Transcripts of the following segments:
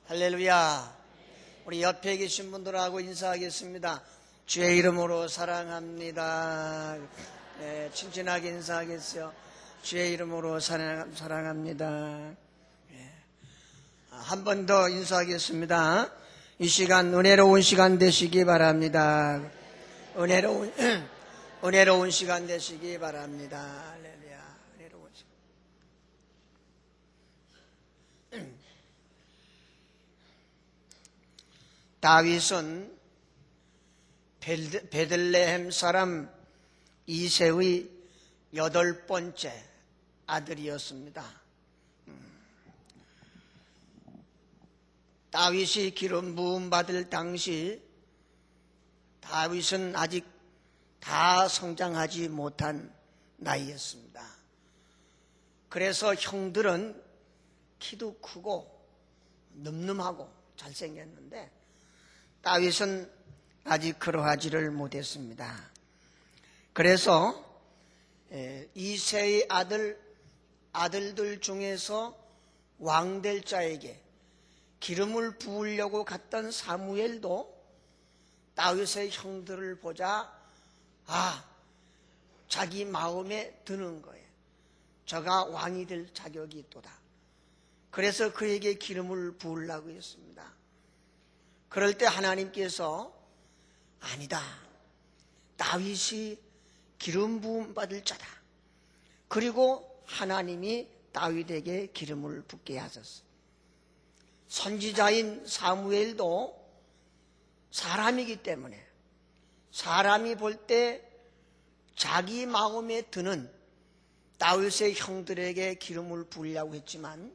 할렐루야. 우리 옆에 계신 분들하고 인사하겠습니다. 주의 이름으로 사랑합니다. 네, 친친하게 인사하겠어요. 주의 이름으로 사랑합니다. 네. 한 번 더 인사하겠습니다. 이 시간 은혜로운 시간 되시기 바랍니다. 은혜로운 시간 되시기 바랍니다. 할렐루야. 은혜로운 시간. 다윗은 베들레헴 사람 이새의 8번째 아들이었습니다. 다윗이 기름 부음 받을 당시 다윗은 아직 다 성장하지 못한 나이였습니다. 그래서 형들은 키도 크고 늠름하고 잘생겼는데 다윗은 아직 그러하지를 못했습니다. 그래서 이새의 아들들 중에서 왕될 자에게 기름을 부으려고 갔던 사무엘도 다윗의 형들을 보자 자기 마음에 드는 거예요. 저가 왕이 될 자격이 있도다. 그래서 그에게 기름을 부으려고 했습니다. 그럴 때 하나님께서 아니다. 다윗이 기름 부음 받을 자다. 그리고 하나님이 다윗에게 기름을 붓게 하셨어요. 선지자인 사무엘도 사람이기 때문에 사람이 볼 때 자기 마음에 드는 다윗의 형들에게 기름을 부으려고 했지만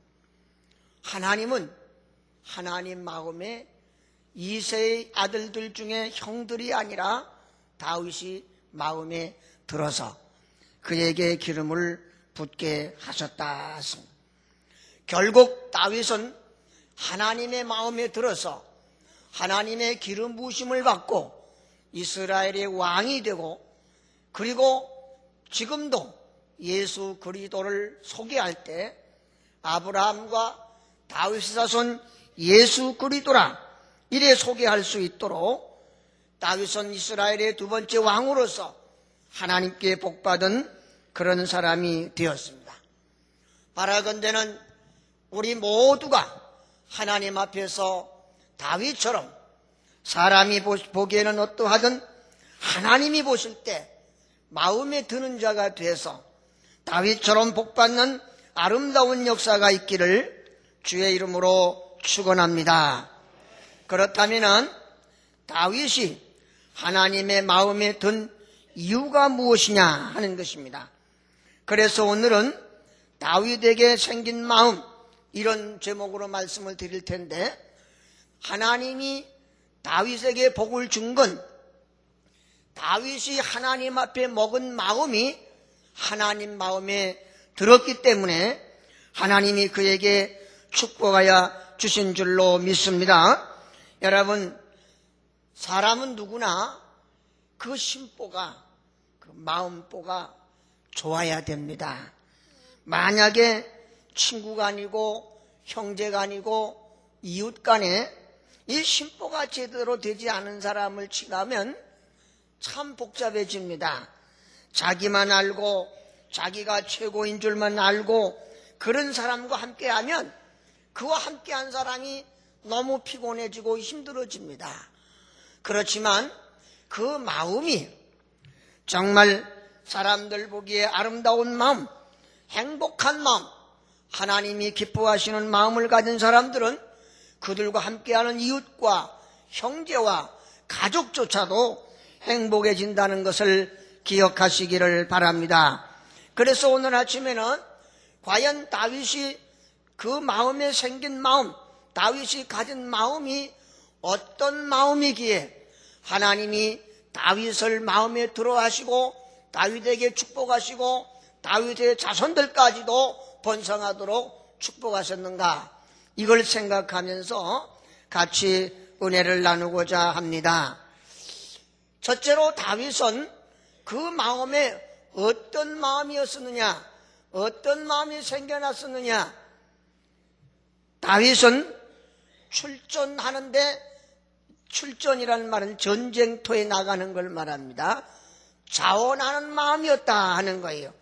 하나님은 하나님 마음에 이새의 아들들 중에 형들이 아니라 다윗이 마음에 들어서 그에게 기름을 붓게 하셨다 했습니다. 결국 다윗은 하나님의 마음에 들어서 하나님의 기름 부으심을 받고 이스라엘의 왕이 되고 그리고 지금도 예수 그리스도를 소개할 때 아브라함과 다윗의 자손 예수 그리스도라 이래 소개할 수 있도록 다윗은 이스라엘의 두 번째 왕으로서 하나님께 복받은 그런 사람이 되었습니다. 바라건대는 우리 모두가 하나님 앞에서 다윗처럼 사람이 보기에는 어떠하든 하나님이 보실 때 마음에 드는 자가 돼서 다윗처럼 복받는 아름다운 역사가 있기를 주의 이름으로 축원합니다. 그렇다면 다윗이 하나님의 마음에 든 이유가 무엇이냐 하는 것입니다. 그래서 오늘은 다윗에게 생긴 마음 이런 제목으로 말씀을 드릴 텐데 하나님이 다윗에게 복을 준 건 다윗이 하나님 앞에 먹은 마음이 하나님 마음에 들었기 때문에 하나님이 그에게 축복하여 주신 줄로 믿습니다. 여러분, 사람은 누구나 그 심보가, 그 마음보가 좋아야 됩니다. 만약에 친구가 아니고 형제가 아니고 이웃 간에 이 심보가 제대로 되지 않은 사람을 취하면 참 복잡해집니다. 자기만 알고 자기가 최고인 줄만 알고 그런 사람과 함께하면 그와 함께한 사람이 너무 피곤해지고 힘들어집니다. 그렇지만 그 마음이 정말 사람들 보기에 아름다운 마음, 행복한 마음, 하나님이 기뻐하시는 마음을 가진 사람들은 그들과 함께하는 이웃과 형제와 가족조차도 행복해진다는 것을 기억하시기를 바랍니다. 그래서 오늘 아침에는 과연 다윗이 그 마음에 생긴 마음, 다윗이 가진 마음이 어떤 마음이기에 하나님이 다윗을 마음에 들어 하시고 다윗에게 축복하시고 다윗의 자손들까지도 번성하도록 축복하셨는가, 이걸 생각하면서 같이 은혜를 나누고자 합니다. 첫째로 다윗은 그 마음에 어떤 마음이었느냐, 어떤 마음이 생겨났었느냐. 다윗은 출전하는데, 출전이라는 말은 전쟁터에 나가는 걸 말합니다. 자원하는 마음이었다 하는 거예요.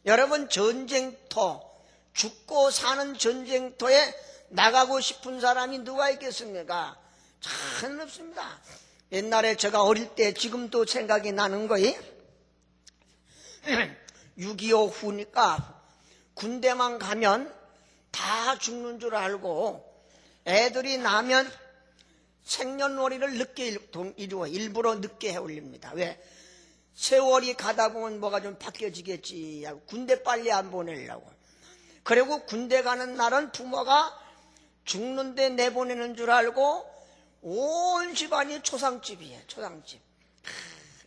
여러분, 전쟁터, 죽고 사는 전쟁터에 나가고 싶은 사람이 누가 있겠습니까? 참 없습니다. 옛날에 제가 어릴 때, 지금도 생각이 나는 거예요. 6.25 후니까 군대만 가면 다 죽는 줄 알고 애들이 나면 생년월일을 늦게 이루어, 일부러 늦게 해 올립니다. 왜? 세월이 가다 보면 뭐가 좀 바뀌어지겠지 하고 군대 빨리 안 보내려고. 그리고 군대 가는 날은 부모가 죽는데 내보내는 줄 알고 온 집안이 초상집이에요. 초상집.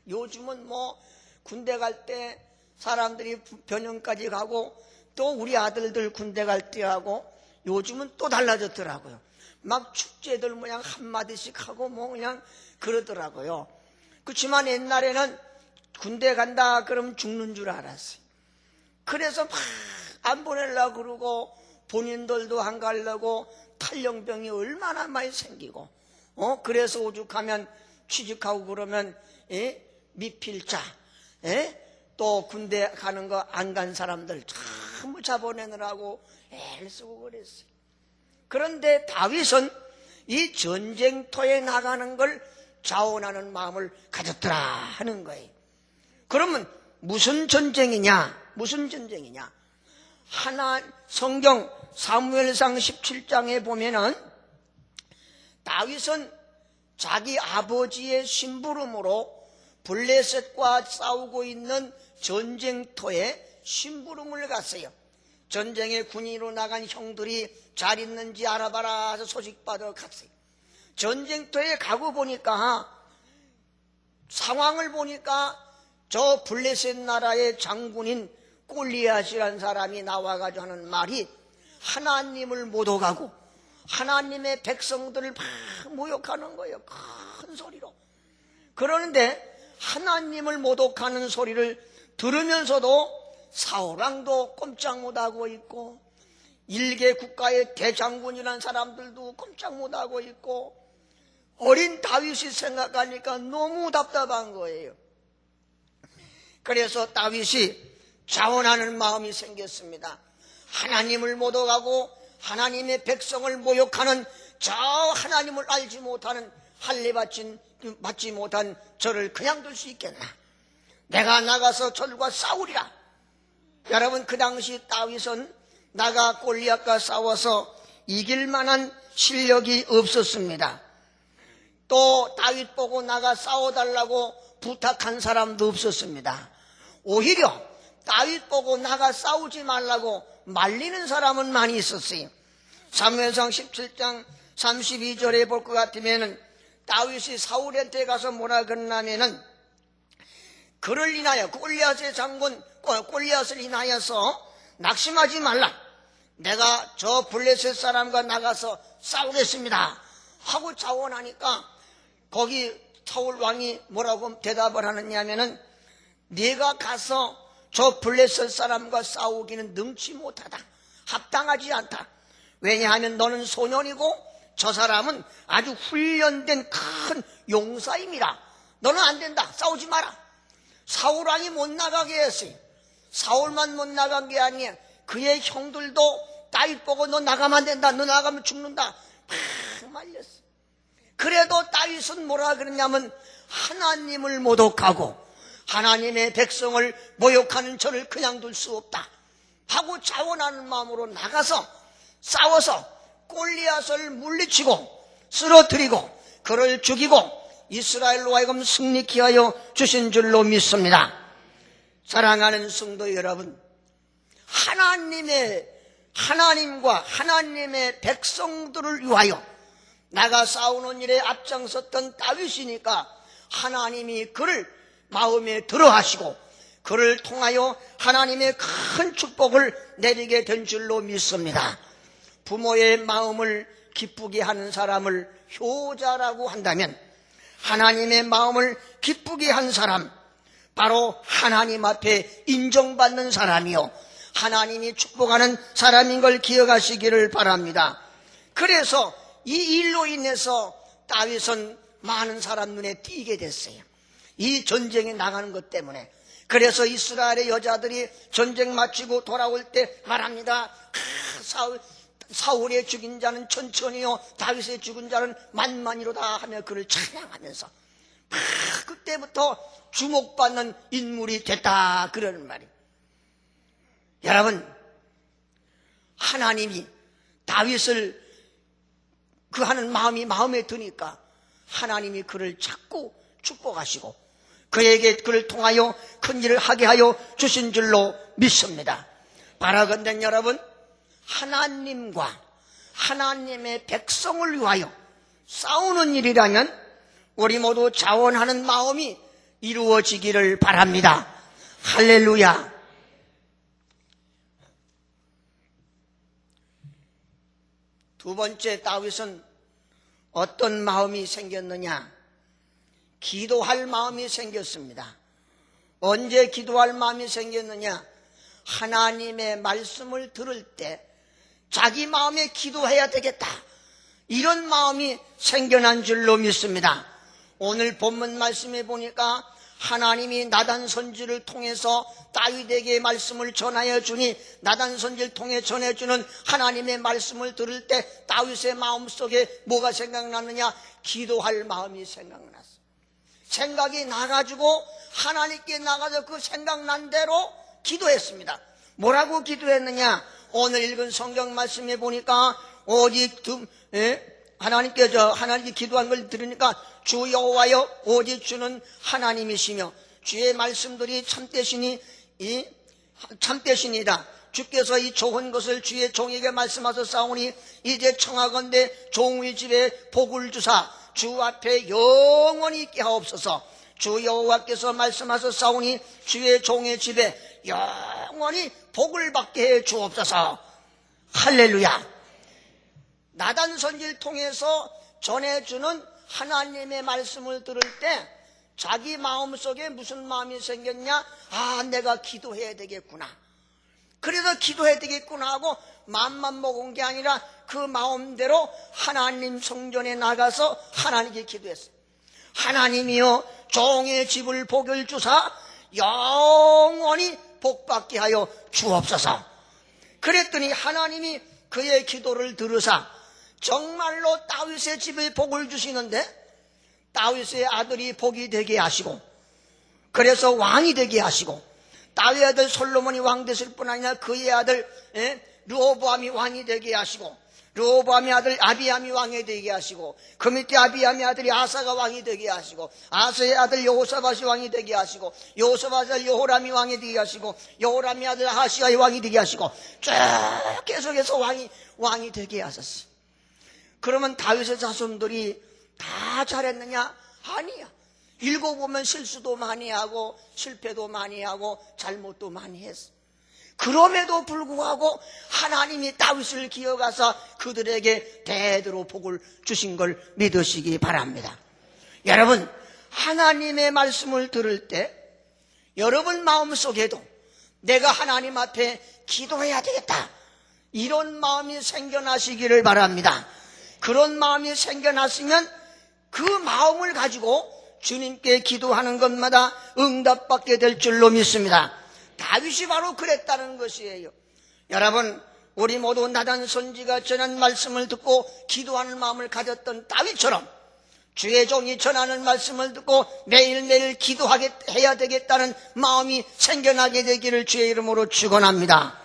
요즘은 뭐 군대 갈 때 사람들이 변형까지 가고 또 우리 아들들 군대 갈 때 하고 요즘은 또 달라졌더라고요. 막 축제들 그냥 한마디씩 하고 뭐 그냥 그러더라고요. 그렇지만 옛날에는 군대 간다 그러면 죽는 줄 알았어요. 그래서 막 안 보내려고 그러고 본인들도 안 가려고 탈영병이 얼마나 많이 생기고 그래서 오죽하면 취직하고 그러면 미필자 또 군대 가는 거 안 간 사람들 전부 잡아내느라고 애를 쓰고 그랬어요. 그런데 다윗은 이 전쟁터에 나가는 걸 자원하는 마음을 가졌더라 하는 거예요. 그러면 무슨 전쟁이냐? 무슨 전쟁이냐? 성경 사무엘상 17장에 보면은 다윗은 자기 아버지의 심부름으로 블레셋과 싸우고 있는 전쟁터에 심부름을 갔어요. 전쟁에 군인으로 나간 형들이 잘 있는지 알아봐라 해서 소식받아 갔어요. 전쟁터에 가고 보니까 상황을 보니까 저 블레셋 나라의 장군인 골리앗이라는 사람이 나와가지고 하는 말이 하나님을 모독하고 하나님의 백성들을 막 모욕하는 거예요. 큰 소리로. 그러는데 하나님을 모독하는 소리를 들으면서도 사울왕도 꼼짝 못하고 있고 일개 국가의 대장군이라는 사람들도 꼼짝 못하고 있고 어린 다윗이 생각하니까 너무 답답한 거예요. 그래서 다윗이 자원하는 마음이 생겼습니다. 하나님을 모독하고 하나님의 백성을 모욕하는 저 하나님을 알지 못하는 할례 받지 못한 저를 그냥 둘 수 있겠나? 내가 나가서 저들과 싸우리라. 여러분, 그 당시 다윗은 나가 골리앗과 싸워서 이길 만한 실력이 없었습니다. 또 다윗 보고 나가 싸워달라고 부탁한 사람도 없었습니다. 오히려 다윗 보고 나가 싸우지 말라고 말리는 사람은 많이 있었어요. 사무엘상 17장 32절에 볼 것 같으면은 다윗이 사울한테 가서 뭐라 그러냐면은 그를 인하여 골리앗의 장군 골리앗을 인하여서 낙심하지 말라. 내가 저 블레셋 사람과 나가서 싸우겠습니다 하고 자원하니까 거기 사울 왕이 뭐라고 대답을 하느냐면은 네가 가서 저 블레셋 사람과 싸우기는 능치 못하다. 합당하지 않다. 왜냐하면 너는 소년이고 저 사람은 아주 훈련된 큰 용사입니다. 너는 안 된다. 싸우지 마라. 사울 왕이 못 나가게 했어요. 사울만 못 나간 게 아니야. 그의 형들도 다윗 보고 너 나가면 안 된다. 너 나가면 죽는다. 팍 말렸어. 그래도 다윗은 뭐라 그러냐면 하나님을 모독하고 하나님의 백성을 모욕하는 저를 그냥 둘 수 없다 하고 자원하는 마음으로 나가서 싸워서 골리앗을 물리치고 쓰러뜨리고 그를 죽이고 이스라엘로 하여금 승리케 하여 주신 줄로 믿습니다. 사랑하는 성도 여러분, 하나님과 하나님의 백성들을 위하여 나가 싸우는 일에 앞장섰던 다윗이니까 하나님이 그를 마음에 들어 하시고 그를 통하여 하나님의 큰 축복을 내리게 된 줄로 믿습니다. 부모의 마음을 기쁘게 하는 사람을 효자라고 한다면 하나님의 마음을 기쁘게 한 사람, 바로 하나님 앞에 인정받는 사람이요 하나님이 축복하는 사람인 걸 기억하시기를 바랍니다. 그래서 이 일로 인해서 다윗은 많은 사람 눈에 띄게 됐어요. 이 전쟁에 나가는 것 때문에. 그래서 이스라엘의 여자들이 전쟁 마치고 돌아올 때 말합니다. 사울의 죽인 자는 천천히요, 다윗의 죽은 자는 만만이로다 하며 그를 찬양하면서 그때부터 주목받는 인물이 됐다, 그러는 말이에요. 여러분, 하나님이 다윗을 그 하는 마음이 마음에 드니까 하나님이 그를 자꾸 축복하시고 그에게 그를 통하여 큰 일을 하게 하여 주신 줄로 믿습니다. 바라건대 여러분, 하나님과 하나님의 백성을 위하여 싸우는 일이라면 우리 모두 자원하는 마음이 이루어지기를 바랍니다. 할렐루야. 두 번째, 다윗은 어떤 마음이 생겼느냐? 기도할 마음이 생겼습니다. 언제 기도할 마음이 생겼느냐? 하나님의 말씀을 들을 때 자기 마음에 기도해야 되겠다, 이런 마음이 생겨난 줄로 믿습니다. 오늘 본문 말씀에 보니까 하나님이 나단 선지를 통해서 다윗에게 말씀을 전하여 주니 나단 선지를 통해 전해주는 하나님의 말씀을 들을 때 다윗의 마음속에 뭐가 생각나느냐? 기도할 마음이 생각났어. 생각이 나가지고 하나님께 나가서 그 생각난 대로 기도했습니다. 뭐라고 기도했느냐? 오늘 읽은 성경 말씀에 보니까 오직 하나님께 기도한 걸 들으니까 주 여호와여, 오직 주는 하나님이시며 주의 말씀들이 참되시니이다. 주께서 이 좋은 것을 주의 종에게 말씀하셨사오니 이제 청하건대 종의 집에 복을 주사 주 앞에 영원히 있게 하옵소서. 주 여호와께서 말씀하셨사오니 주의 종의 집에 영원히 복을 받게 해 주옵소서. 할렐루야. 나단 선지를 통해서 전해주는 하나님의 말씀을 들을 때 자기 마음속에 무슨 마음이 생겼냐? 아, 내가 기도해야 되겠구나, 그래서 기도해야 되겠구나 하고 마음만 먹은 게 아니라 그 마음대로 하나님 성전에 나가서 하나님께 기도했어요. 하나님이여, 종의 집을 복을 주사 영원히 복받게 하여 주옵소서. 그랬더니 하나님이 그의 기도를 들으사 정말로 다윗의 집에 복을 주시는데 다윗의 아들이 복이 되게 하시고, 그래서 왕이 되게 하시고, 다윗의 아들 솔로몬이 왕 됐을 뿐 아니라 그의 아들 르호보암이 왕이 되게 하시고, 르호보암의 아들 아비암이 왕이 되게 하시고, 그 밑에 아비암의 아들이 아사가 왕이 되게 하시고, 아사의 아들 여호사밧이 왕이 되게 하시고, 여호사밧의 아들 여호람이 왕이 되게 하시고, 여호람의 아들 아하시아의 왕이 되게 하시고, 쭉 계속해서 왕이 되게 하셨어요. 그러면 다윗의 자손들이 다 잘했느냐? 아니야. 읽어보면 실수도 많이 하고 실패도 많이 하고 잘못도 많이 했어. 그럼에도 불구하고 하나님이 다윗을 기억하사 그들에게 대대로 복을 주신 걸 믿으시기 바랍니다. 여러분, 하나님의 말씀을 들을 때 여러분 마음속에도 내가 하나님 앞에 기도해야 되겠다, 이런 마음이 생겨나시기를 바랍니다. 그런 마음이 생겨났으면 그 마음을 가지고 주님께 기도하는 것마다 응답받게 될 줄로 믿습니다. 다윗이 바로 그랬다는 것이에요. 여러분, 우리 모두 나단 선지가 전한 말씀을 듣고 기도하는 마음을 가졌던 다윗처럼 주의 종이 전하는 말씀을 듣고 매일매일 해야 되겠다는 마음이 생겨나게 되기를 주의 이름으로 축원합니다.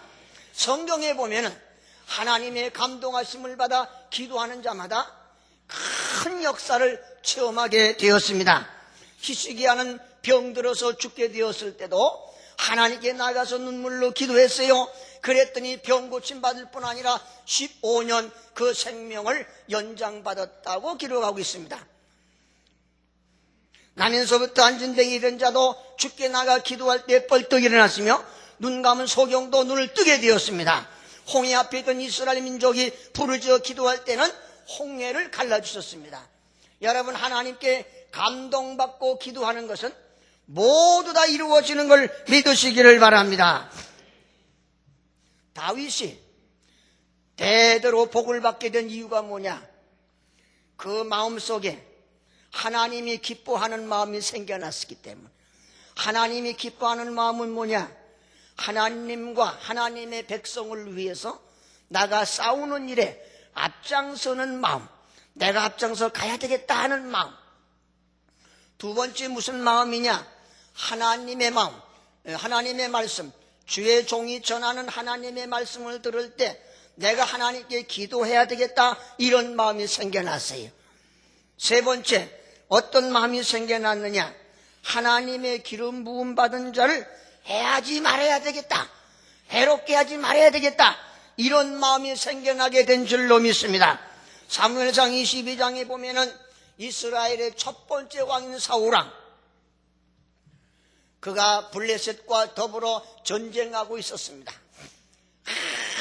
성경에 보면은 하나님의 감동하심을 받아 기도하는 자마다 큰 역사를 체험하게 되었습니다. 히스기야는 병들어서 죽게 되었을 때도 하나님께 나가서 눈물로 기도했어요. 그랬더니 병 고침받을 뿐 아니라 15년 그 생명을 연장받았다고 기록하고 있습니다. 나면서부터 앉은 데 이른 자도 죽게 나가 기도할 때 벌떡 일어났으며 눈 감은 소경도 눈을 뜨게 되었습니다. 홍해 앞에 있던 이스라엘 민족이 부르짖어 기도할 때는 홍해를 갈라주셨습니다. 여러분, 하나님께 감동받고 기도하는 것은 모두 다 이루어지는 걸 믿으시기를 바랍니다. 다윗이 대대로 복을 받게 된 이유가 뭐냐? 그 마음 속에 하나님이 기뻐하는 마음이 생겨났기 때문에, 하나님이 기뻐하는 마음은 뭐냐? 하나님과 하나님의 백성을 위해서 나가 싸우는 일에 앞장서는 마음, 내가 앞장서 가야 되겠다 하는 마음. 두 번째 무슨 마음이냐? 하나님의 마음, 하나님의 말씀, 주의 종이 전하는 하나님의 말씀을 들을 때 내가 하나님께 기도해야 되겠다, 이런 마음이 생겨났어요. 세 번째, 어떤 마음이 생겨났느냐? 하나님의 기름 부음 받은 자를 해하지 말아야 되겠다, 해롭게 하지 말아야 되겠다, 이런 마음이 생겨나게 된 줄로 믿습니다. 사무엘상 22장에 보면은 이스라엘의 첫 번째 왕인 사울왕, 그가 블레셋과 더불어 전쟁하고 있었습니다.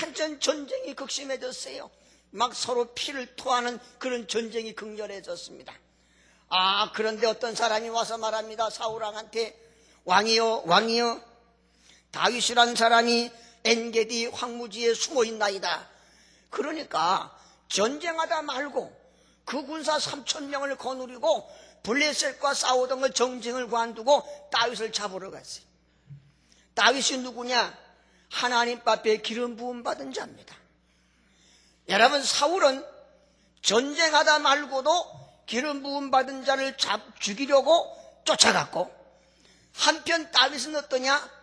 한전 전쟁이 극심해졌어요. 막 서로 피를 토하는 그런 전쟁이 극렬해졌습니다. 그런데 어떤 사람이 와서 말합니다. 사울왕한테, 왕이여, 왕이여, 다윗이란 사람이 엔게디 황무지에 숨어있나이다. 그러니까 전쟁하다 말고 그 군사 3,000명을 거느리고 블레셋과 싸우던 걸 정징을 관두고 다윗을 잡으러 갔어요. 다윗이 누구냐? 하나님 앞에 기름 부음 받은 자입니다. 여러분, 사울은 전쟁하다 말고도 기름 부음 받은 자를 죽이려고 쫓아갔고, 한편 다윗은 어떠냐?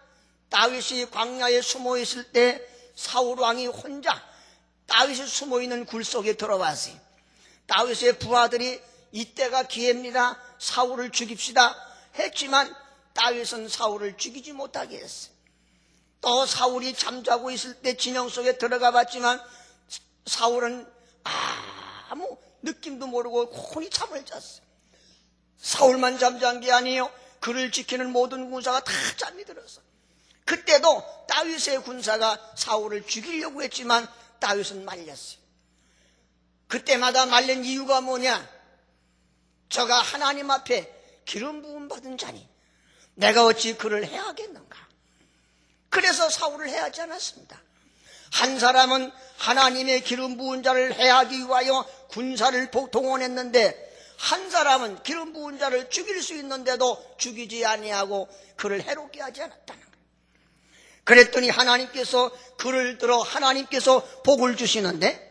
다윗이 광야에 숨어 있을 때 사울 왕이 혼자 다윗이 숨어 있는 굴 속에 들어왔어요. 다윗의 부하들이 이때가 기회입니다, 사울을 죽입시다 했지만 다윗은 사울을 죽이지 못하게 했어요. 또 사울이 잠자고 있을 때 진영 속에 들어가 봤지만 사울은 아무 느낌도 모르고 곤히 잠을 잤어요. 사울만 잠잔 게 아니에요. 그를 지키는 모든 군사가 다 잠이 들었어요. 그때도 다윗의 군사가 사울을 죽이려고 했지만 다윗은 말렸어요. 그때마다 말린 이유가 뭐냐? 저가 하나님 앞에 기름 부음 받은 자니 내가 어찌 그를 해하겠는가? 그래서 사울을 해하지 않았습니다. 한 사람은 하나님의 기름 부은 자를 해하기 위하여 군사를 동원했는데, 한 사람은 기름 부은 자를 죽일 수 있는데도 죽이지 아니하고 그를 해롭게 하지 않았다는 거예요. 그랬더니 하나님께서 그를 들어 하나님께서 복을 주시는데,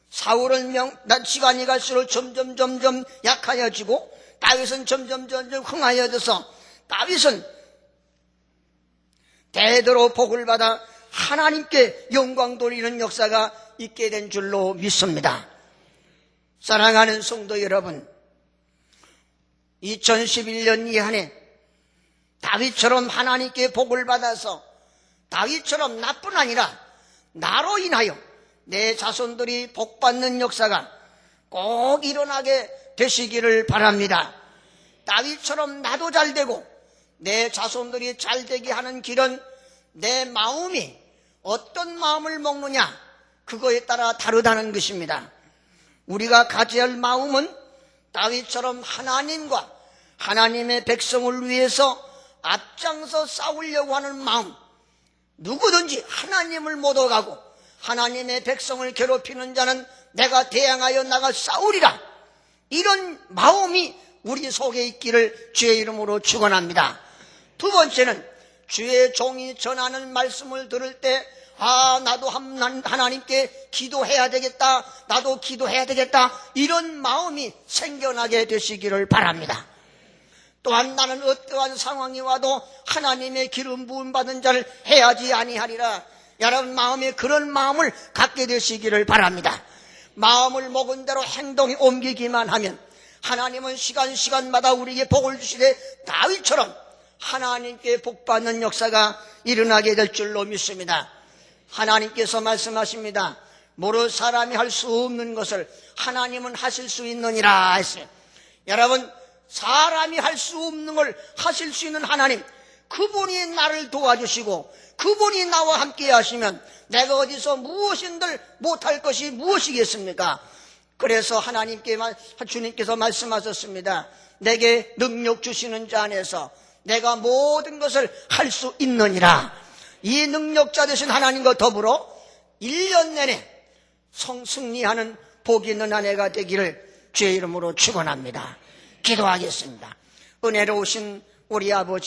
사울은 시간이 갈수록 점점 약하여지고 다윗은 점점 흥하여져서 다윗은 대대로 복을 받아 하나님께 영광 돌리는 역사가 있게 된 줄로 믿습니다. 사랑하는 성도 여러분, 2011년 이 한 해 다윗처럼 하나님께 복을 받아서 다윗처럼 나뿐 아니라 나로 인하여 내 자손들이 복받는 역사가 꼭 일어나게 되시기를 바랍니다. 다윗처럼 나도 잘되고 내 자손들이 잘되게 하는 길은 내 마음이 어떤 마음을 먹느냐, 그거에 따라 다르다는 것입니다. 우리가 가져야 할 마음은 다윗처럼 하나님과 하나님의 백성을 위해서 앞장서 싸우려고 하는 마음, 누구든지 하나님을 못 오가고 하나님의 백성을 괴롭히는 자는 내가 대항하여 나가 싸우리라, 이런 마음이 우리 속에 있기를 주의 이름으로 축원합니다. 두 번째는 주의 종이 전하는 말씀을 들을 때 나도 하나님께 기도해야 되겠다, 나도 기도해야 되겠다, 이런 마음이 생겨나게 되시기를 바랍니다. 또한 나는 어떠한 상황이 와도 하나님의 기름 부음 받은 자를 해야지 아니하리라. 여러분 마음에 그런 마음을 갖게 되시기를 바랍니다. 마음을 먹은 대로 행동이 옮기기만 하면 하나님은 시간마다 우리에게 복을 주시되 다윗처럼 하나님께 복받는 역사가 일어나게 될 줄로 믿습니다. 하나님께서 말씀하십니다. 모르 사람이 할 수 없는 것을 하나님은 하실 수 있느니라 했어요. 여러분, 사람이 할 수 없는 걸 하실 수 있는 하나님, 그분이 나를 도와주시고 그분이 나와 함께 하시면 내가 어디서 무엇인들 못할 것이 무엇이겠습니까? 그래서 주님께서 말씀하셨습니다. 내게 능력 주시는 자 안에서 내가 모든 것을 할 수 있느니라. 이 능력자 되신 하나님과 더불어 1년 내내 승리하는 복 있는 한 해가 되기를 주의 이름으로 축원합니다. 기도하겠습니다. 은혜로우신 우리 아버지